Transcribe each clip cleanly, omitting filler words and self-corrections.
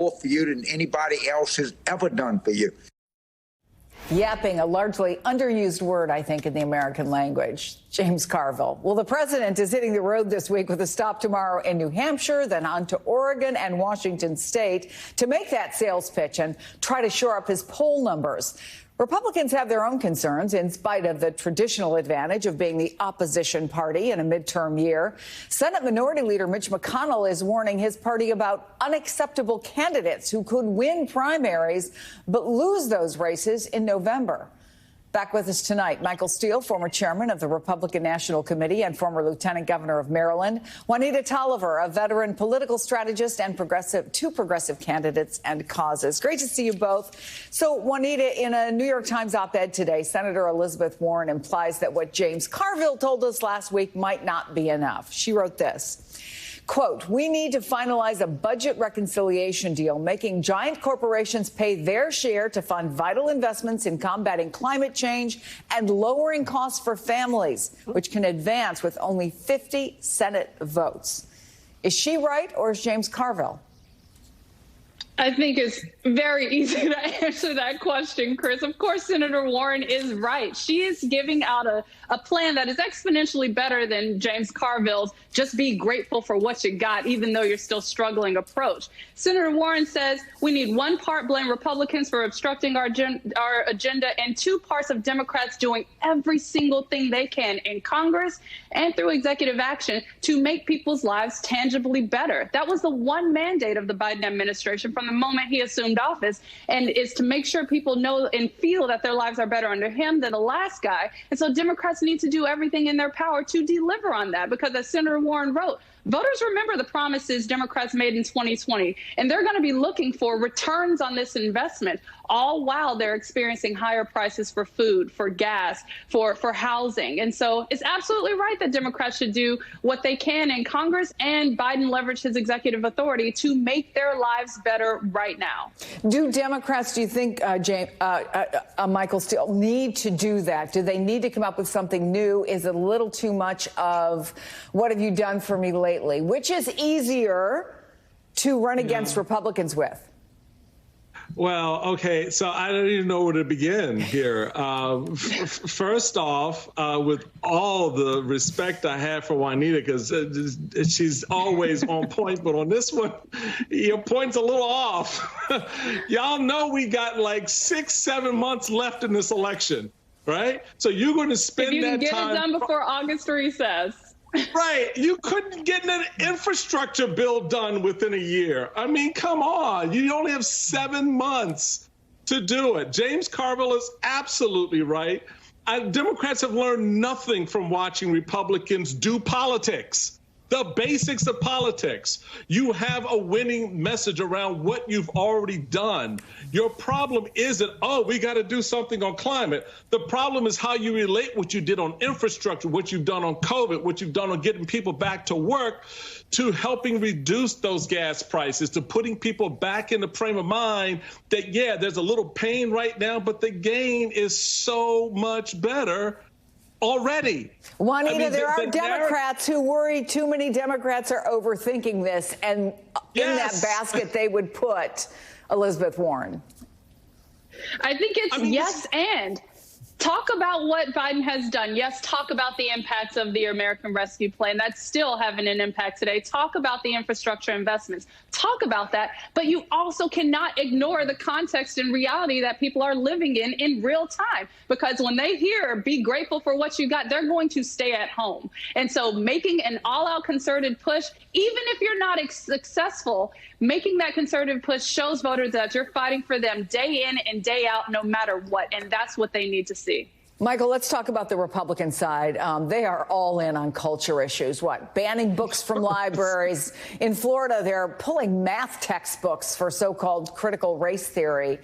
more for you than anybody else has ever done for you. Yapping, a largely underused word, I think, in the American language. James Carville. Well, the president is hitting the road this week with a stop tomorrow in New Hampshire, then on to Oregon and Washington State to make that sales pitch and try to shore up his poll numbers. Republicans have their own concerns in spite of the traditional advantage of being the opposition party in a midterm year. Senate Minority Leader Mitch McConnell is warning his party about unacceptable candidates who could win primaries but lose those races in November. Back with us tonight, Michael Steele, former chairman of the Republican National Committee and former lieutenant governor of Maryland. Juanita Tolliver, a veteran political strategist and two progressive candidates and causes. Great to see you both. So, Juanita, in a New York Times op-ed today, Senator Elizabeth Warren implies that what James Carville told us last week might not be enough. She wrote this. Quote, we need to finalize a budget reconciliation deal, making giant corporations pay their share to fund vital investments in combating climate change and lowering costs for families, which can advance with only 50 Senate votes. Is she right, or is James Carville? I think it's very easy to answer that question, Chris. Of course, Senator Warren is right. She is giving out a plan that is exponentially better than James Carville's just be grateful for what you got, even though you're still struggling approach. Senator Warren says we need one part blame Republicans for obstructing our agenda and two parts of Democrats doing every single thing they can in Congress and through executive action to make people's lives tangibly better. That was the one mandate of the Biden administration from the moment he assumed office, and is to make sure people know and feel that their lives are better under him than the last guy. And so Democrats need to do everything in their power to deliver on that, because as Senator Warren wrote, voters remember the promises Democrats made in 2020, and they're going to be looking for returns on this investment, all while they're experiencing higher prices for food, for gas, for housing. And so it's absolutely right that Democrats should do what they can in Congress, and Biden leverage his executive authority to make their lives better right now. Do Democrats, do you think, Michael Steele, need to do that? Do they need to come up with something new? Is it a little too much of what have you done for me lately? Which is easier to run against Republicans with? Well, okay, so I don't even know where to begin here. First off, with all the respect I have for Juanita, because she's always on point, but on this one, your point's a little off. Y'all know we got like 6-7 months left in this election, right? So you're going to spend that time. If you can get it done before August recess. Right. You couldn't get an infrastructure bill done within a year. I mean, come on. You only have 7 months to do it. James Carville is absolutely right. Democrats have learned nothing from watching Republicans do politics. The basics of politics. You have a winning message around what you've already done. Your problem isn't, oh, we got to do something on climate. The problem is how you relate what you did on infrastructure, what you've done on COVID, what you've done on getting people back to work, to helping reduce those gas prices, to putting people back in the frame of mind that, yeah, there's a little pain right now, but the gain is so much better already. Juanita, there are Democrats who worry too many Democrats are overthinking this, and in that basket they would put Elizabeth Warren. I think it's yes and. Talk about what Biden has done. Yes, talk about the impacts of the American Rescue Plan. That's still having an impact today. Talk about the infrastructure investments. Talk about that. But you also cannot ignore the context and reality that people are living in real time. Because when they hear, be grateful for what you got, they're going to stay at home. And so making an all-out concerted push, even if you're not successful, making that conservative push shows voters that you're fighting for them day in and day out, no matter what. And that's what they need to see. Michael, let's talk about the Republican side. They are all in on culture issues. What? Banning books from libraries. In Florida, they're pulling math textbooks for so-called critical race theory.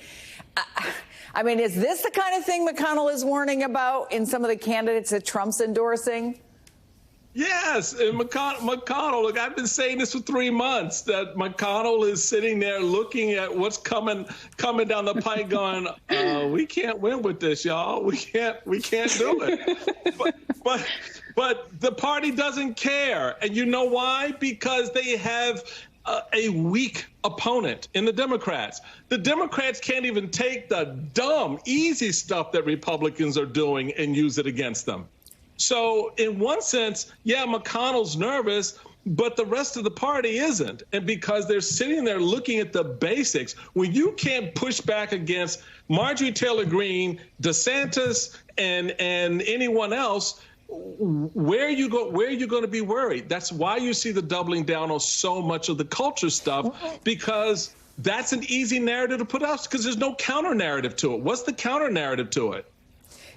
I mean, is this the kind of thing McConnell is warning about in some of the candidates that Trump's endorsing? Yes, and McConnell, look, I've been saying this for 3 months, that McConnell is sitting there looking at what's coming down the pike going, we can't win with this, y'all. We can't do it. But the party doesn't care. And you know why? Because they have a weak opponent in the Democrats. The Democrats can't even take the dumb, easy stuff that Republicans are doing and use it against them. So in one sense, yeah, McConnell's nervous, but the rest of the party isn't. And because they're sitting there looking at the basics, when you can't push back against Marjorie Taylor Greene, DeSantis, and anyone else, where are you going to be worried? That's why you see the doubling down on so much of the culture stuff, because that's an easy narrative to put out because there's no counter narrative to it. What's the counter narrative to it?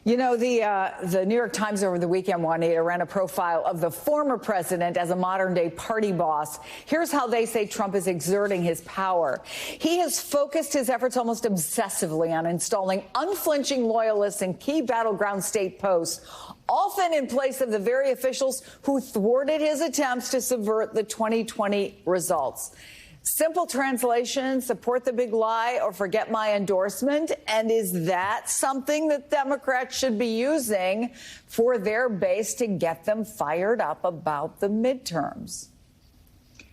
You know, the New York Times over the weekend, Juanita, ran a profile of the former president as a modern-day party boss. Here's how they say Trump is exerting his power. He has focused his efforts almost obsessively on installing unflinching loyalists in key battleground state posts, often in place of the very officials who thwarted his attempts to subvert the 2020 results. Simple translation, support the big lie or forget my endorsement. And is that something that Democrats should be using for their base to get them fired up about the midterms?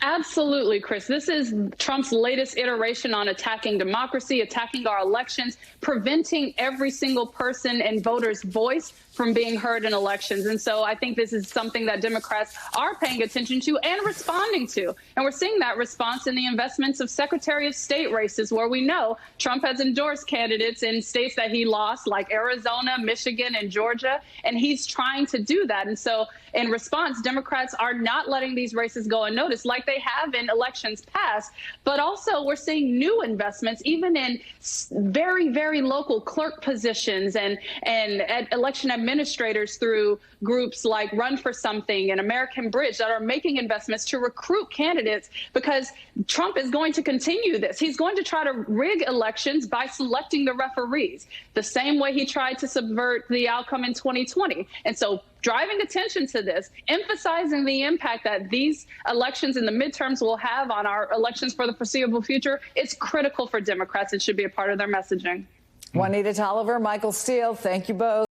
Absolutely, Chris. This is Trump's latest iteration on attacking democracy, attacking our elections, preventing every single person and voter's voice from being heard in elections. And so I think this is something that Democrats are paying attention to and responding to. And we're seeing that response in the investments of Secretary of State races, where we know Trump has endorsed candidates in states that he lost, like Arizona, Michigan, and Georgia. And he's trying to do that. And so in response, Democrats are not letting these races go unnoticed like they have in elections past. But also we're seeing new investments, even in very, very local clerk positions and election administrators through groups like Run for Something and American Bridge that are making investments to recruit candidates, because Trump is going to continue this. He's going to try to rig elections by selecting the referees, the same way he tried to subvert the outcome in 2020. And so driving attention to this, emphasizing the impact that these elections and the midterms will have on our elections for the foreseeable future, it's critical for Democrats. It should be a part of their messaging. Juanita Tolliver, Michael Steele, thank you both.